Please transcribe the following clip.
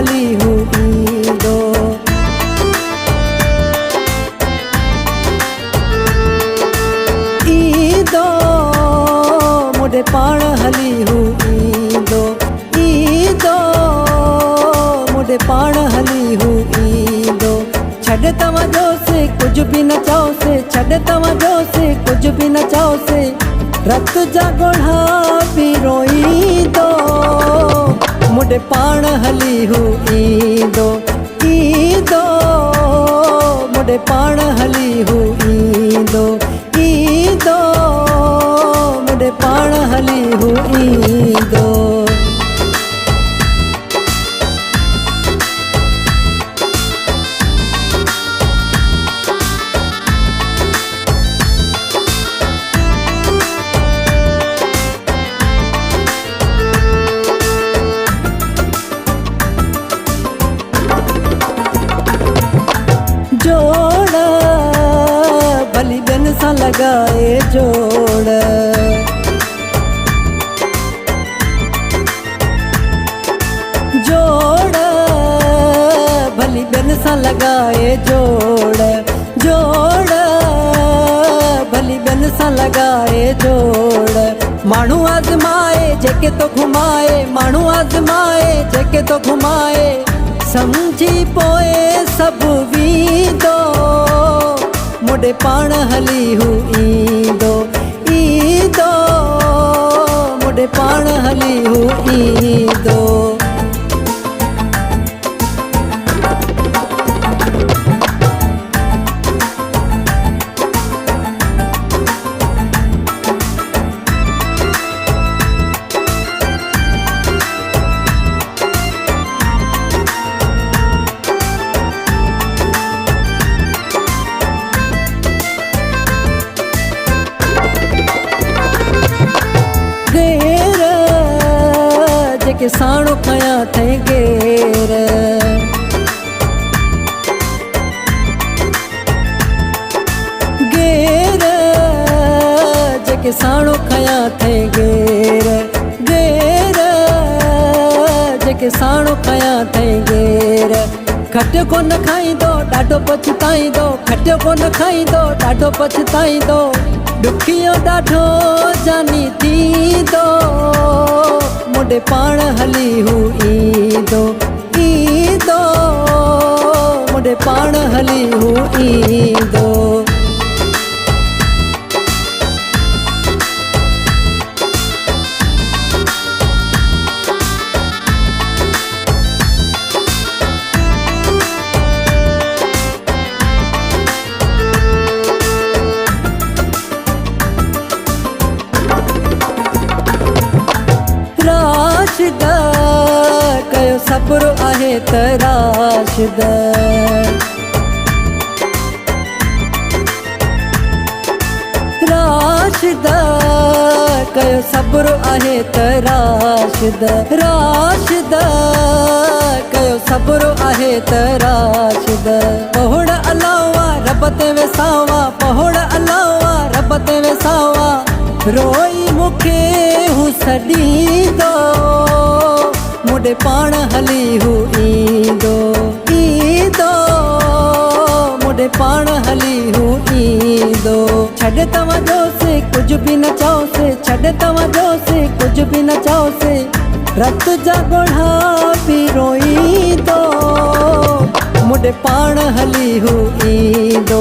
हली हूँ ईंदो। ईंदो मुझे पाण हली हूँ ईंदो। ईंदो मुझे पाण हली हूँ ईंदो। छॾ तव्हांजो से कुछ भी न चओ से, छॾ तव्हांजो से कुछ भी न चओ से, रत जा ॻोढ़ा बि रोईंदो मुझे पाण हली हूँ ईंदो। ईंदो मुझे पाण हली हूँ ईंदो। ईंदो मुझे पाण हली हूँ ईंदो। जोड़ भली ॿियनि सां लॻाए जोड़। जोड़ भली ॿियनि सां लॻाए जोड़। जोड़ भली ॿियनि सां लॻाए जोड़। माण्हू आज़माए जेके तो घुमाए, माण्हू आज़माए जेके तो घुमाए, समझी पोए सभु वींदो मुझे पाण हली हूँ ईंदो। ईंदो मुझे पाण हली हूँ ईंदो। गेर जेके साणो खयां थे गेर। गेर जेके साणो खयां थे गेर। गेर जेके साणो खयां थे गेर। खटियो कोन खाईंदो ॾाढो पछताईंदो, खटियो कोन खाईंदो ॾाढो पछताईंदो, ॾुखियो ॾाढो जानी थींदो मुझे पाण हली हूँ ईंदो। ईंदो मुझे पाण हली हूँ ईंदो। राशिद कयो सब्र आहे त राशिद। राशिद कयो सब्र आहे त राशिद। राशिद कयो सब्र आहे त राशिद। पहोड़ अलावा रब ते वेसावा, पहोड़ अलावा रब ते वेसावा, रोई मूंखे हूँ सॾींदो मुझे पाण हली हूँ ईंदो। ईंदो मुझे पाण हली हूँ ईंदो। छॾ तव्हांजो से कुछ भी न चओ से, छॾ तव्हांजो से कुछ भी न चओ से, रत जा ॻोढ़ा बि रोईंदो मुझे पाण हली हूँ ईंदो।